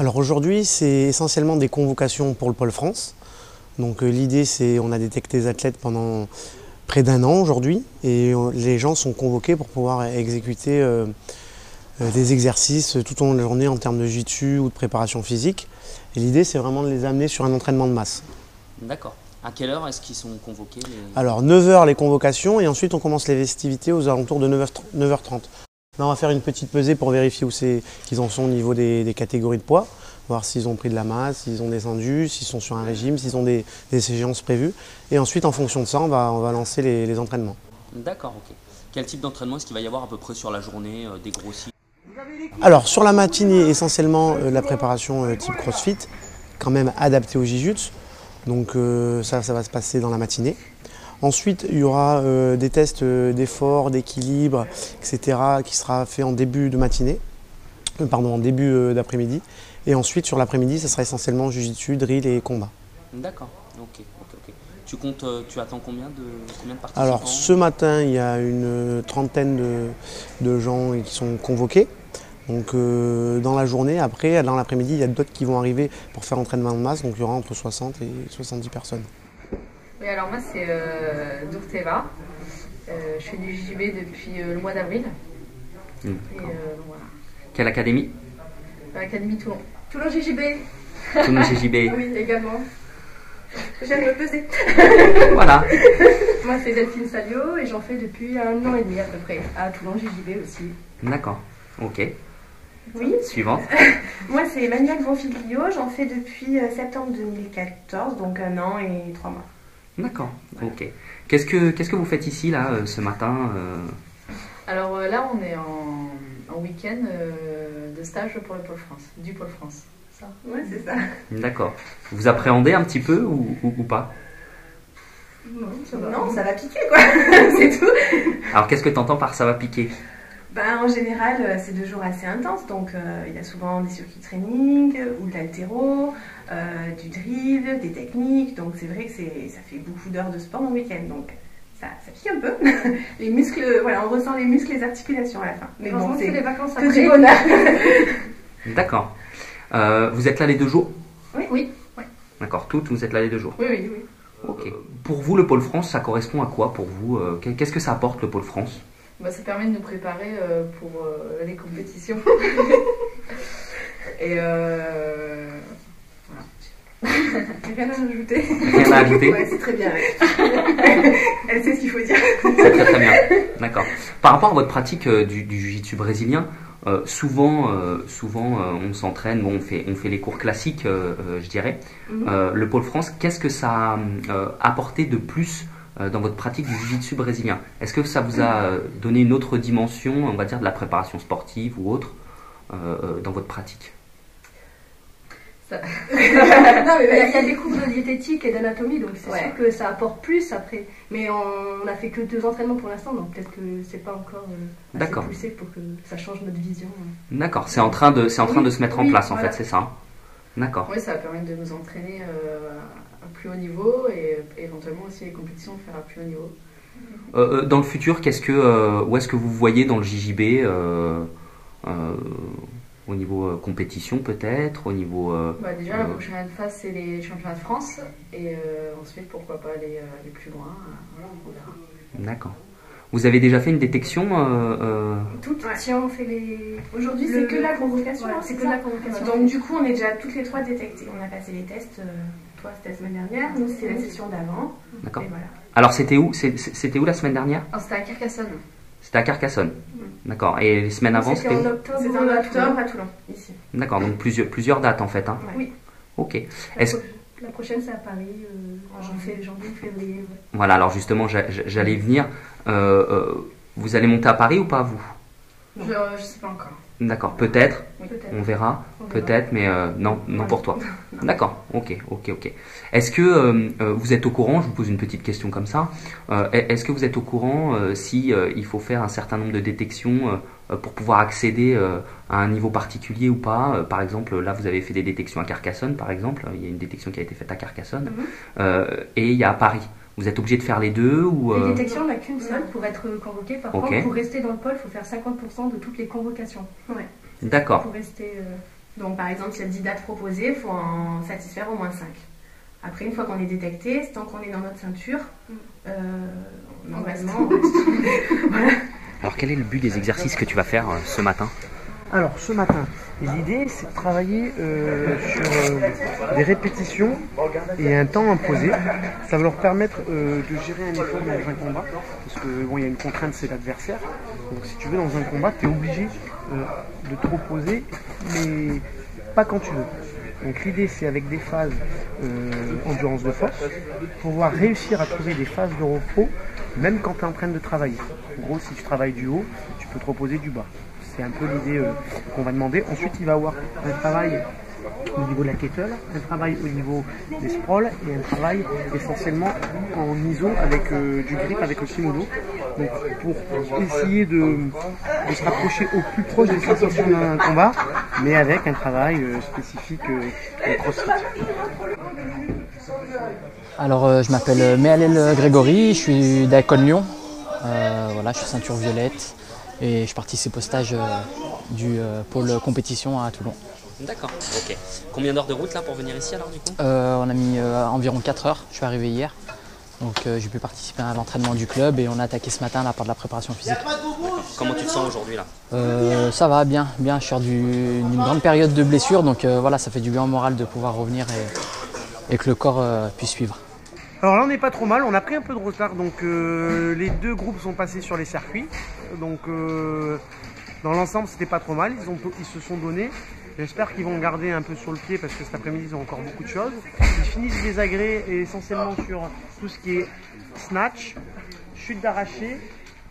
Alors aujourd'hui, c'est essentiellement des convocations pour le Pôle France. Donc l'idée, c'est on a détecté des athlètes pendant près d'un an aujourd'hui et les gens sont convoqués pour pouvoir exécuter des exercices tout au long de la journée en termes de jiu-jitsu ou de préparation physique. Et l'idée, c'est vraiment de les amener sur un entraînement de masse. D'accord. À quelle heure est-ce qu'ils sont convoqués Alors 9h les convocations et ensuite on commence les festivités aux alentours de 9h30. Là, on va faire une petite pesée pour vérifier où c'est qu'ils en sont au niveau des catégories de poids, voir s'ils ont pris de la masse, s'ils ont descendu, s'ils sont sur un régime, s'ils ont des échéances prévues. Et ensuite, en fonction de ça, on va lancer les entraînements. D'accord, ok. Quel type d'entraînement est-ce qu'il va y avoir à peu près sur la journée, des grossis? Alors sur la matinée, essentiellement la préparation type CrossFit, quand même adaptée au Jiu-Jitsu. Donc ça va se passer dans la matinée. Ensuite, il y aura des tests d'effort, d'équilibre, etc. qui sera fait en début de matinée, en début d'après-midi. Et ensuite, sur l'après-midi, ça sera essentiellement Jiu-Jitsu, drill et combat. D'accord, ok. Tu attends combien de participants? Alors ce matin, il y a une trentaine de gens qui sont convoqués. Donc dans la journée, après, dans l'après-midi, il y a d'autres qui vont arriver pour faire entraînement de masse. Donc il y aura entre 60 et 70 personnes. Oui, alors moi c'est Dourteva. Je fais du JJB depuis le mois d'avril. Voilà. Quelle académie? Académie Toulon. Toulon JJB. Toulon JJB. Oui, également. J'aime me peser. Voilà. Moi c'est Delphine Salio et j'en fais depuis 1 an et demi à peu près. À Toulon JJB aussi. D'accord, ok. Oui. Suivante. Moi c'est Emmanuel Bonfiglio, j'en fais depuis septembre 2014, donc 1 an et 3 mois. D'accord, ok. Qu'est-ce que vous faites ici, là, ce matin Alors là, on est en week-end de stage pour le Pôle France, du Pôle France. Ça. Ouais, c'est ça. D'accord. Vous appréhendez un petit peu ou pas? Non, ça va piquer, quoi. C'est tout. Alors, qu'est-ce que tu entends par ça va piquer? En général, c'est 2 jours assez intenses, donc il y a souvent des circuits training ou de l'haltéro, du drill, des techniques, donc c'est vrai que ça fait beaucoup d'heures de sport en week-end, donc ça pique un peu. Les muscles, voilà, on ressent les muscles, les articulations à la fin. Mais bon, c'est les vacances que du bonheur. D'accord. Vous êtes là les 2 jours? Oui. D'accord, toutes, vous êtes là les 2 jours? Oui. Ok. Pour vous, le Pôle France, ça correspond à quoi pour vous? Qu'est-ce que ça apporte, le Pôle France? Ça permet de nous préparer pour les compétitions. Et voilà. Rien à ajouter. Rien à ajouter? Ouais, c'est très bien. Elle sait ce qu'il faut dire. C'est très bien. D'accord. Par rapport à votre pratique du jiu-jitsu brésilien, souvent on s'entraîne, on fait les cours classiques, je dirais. Le Pôle France, qu'est-ce que ça a apporté de plus dans votre pratique du jiu-jitsu brésilien? Est-ce que ça vous a donné une autre dimension, on va dire, de la préparation sportive ou autre dans votre pratique? Non, mais il y a des cours de diététique et d'anatomie, donc c'est sûr que ça apporte plus après. Mais on n'a fait que 2 entraînements pour l'instant, donc peut-être que c'est pas encore assez poussé pour que ça change notre vision. D'accord, c'est en train de se mettre en place, en fait, c'est ça? D'accord. Oui, ça va permettre de nous entraîner à plus haut niveau et éventuellement aussi les compétitions faire à plus haut niveau. Dans le futur, où est-ce que vous voyez dans le JJB au niveau compétition peut-être, au niveau... déjà la prochaine phase c'est les championnats de France et ensuite pourquoi pas aller plus loin, voilà, on verra. D'accord. Vous avez déjà fait une détection Toutes, si on fait les... Aujourd'hui c'est que la convocation. C'est que la convocation. Donc du coup on est déjà toutes les 3 détectées. On a passé les tests, toi c'était la semaine dernière, nous c'était la session d'avant. D'accord. Voilà. Alors c'était où la semaine dernière? C'était à Carcassonne. C'était à Carcassonne. D'accord. Et les semaines avant, c'était en octobre. C'était en octobre à Toulon, ici. D'accord, donc plusieurs dates en fait. Hein. Oui. Ok. La prochaine c'est à Paris, en janvier, février. Voilà, alors justement, j'allais y venir. Vous allez monter à Paris ou pas, vous? Je sais pas encore. D'accord, peut-être. Oui, on verra. Peut-être, mais non pour toi. D'accord, ok. Est-ce que vous êtes au courant, je vous pose une petite question comme ça, est-ce que vous êtes au courant si il faut faire un certain nombre de détections pour pouvoir accéder à un niveau particulier ou pas? Par exemple, là vous avez fait des détections à Carcassonne, par exemple, il y a une détection qui a été faite à Carcassonne, et il y a à Paris. Vous êtes obligé de faire les deux ou Les détections, on n'a qu'une seule pour être convoqué. Par contre, pour rester dans le pôle, il faut faire 50% de toutes les convocations. D'accord. Pour rester Donc par exemple, s'il y a 10 dates proposées, il faut en satisfaire au moins 5. Après, une fois qu'on est détecté, tant qu'on est dans notre ceinture, normalement... Voilà. Alors quel est le but des exercices que tu vas faire ce matin? Alors ce matin, l'idée c'est de travailler sur des répétitions et un temps imposé. Ça va leur permettre de gérer un effort dans un combat, parce que bon, il y a une contrainte, c'est l'adversaire. Donc si tu veux, dans un combat, tu es obligé de te reposer, mais pas quand tu veux. Donc l'idée c'est avec des phases endurance de force, pouvoir réussir à trouver des phases de repos, même quand tu es en train de travailler. En gros, si tu travailles du haut, tu peux te reposer du bas. C'est un peu l'idée qu'on va demander. Ensuite, il va y avoir un travail au niveau de la kettle, un travail au niveau des sprawls et un travail essentiellement en iso avec du grip avec le Shimono. Donc pour essayer de se rapprocher au plus proche des sensations d'un combat, mais avec un travail spécifique CrossFit. Alors je m'appelle Mehalel Grégory, je suis d'Aicon Lyon. Voilà, je suis ceinture violette et je participe au stage du pôle compétition à Toulon. D'accord, ok. Combien d'heures de route là pour venir ici alors du coup? On a mis environ 4 heures, je suis arrivé hier. Donc j'ai pu participer à l'entraînement du club et on a attaqué ce matin là, par de la préparation physique. Comment tu te sens aujourd'hui là? Ça va, bien. Je suis d'une grande période de blessure, donc voilà, ça fait du bien au moral de pouvoir revenir et que le corps puisse suivre. Alors là on n'est pas trop mal, on a pris un peu de retard, donc les deux groupes sont passés sur les circuits. Donc dans l'ensemble c'était pas trop mal, ils se sont donnés. J'espère qu'ils vont garder un peu sur le pied parce que cet après-midi ils ont encore beaucoup de choses. Ils finissent les agrès et essentiellement sur tout ce qui est snatch, chute d'arraché,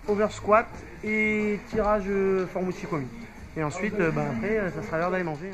over squat et tirage forme Uchikomi. Et ensuite après ça sera l'heure d'aller manger.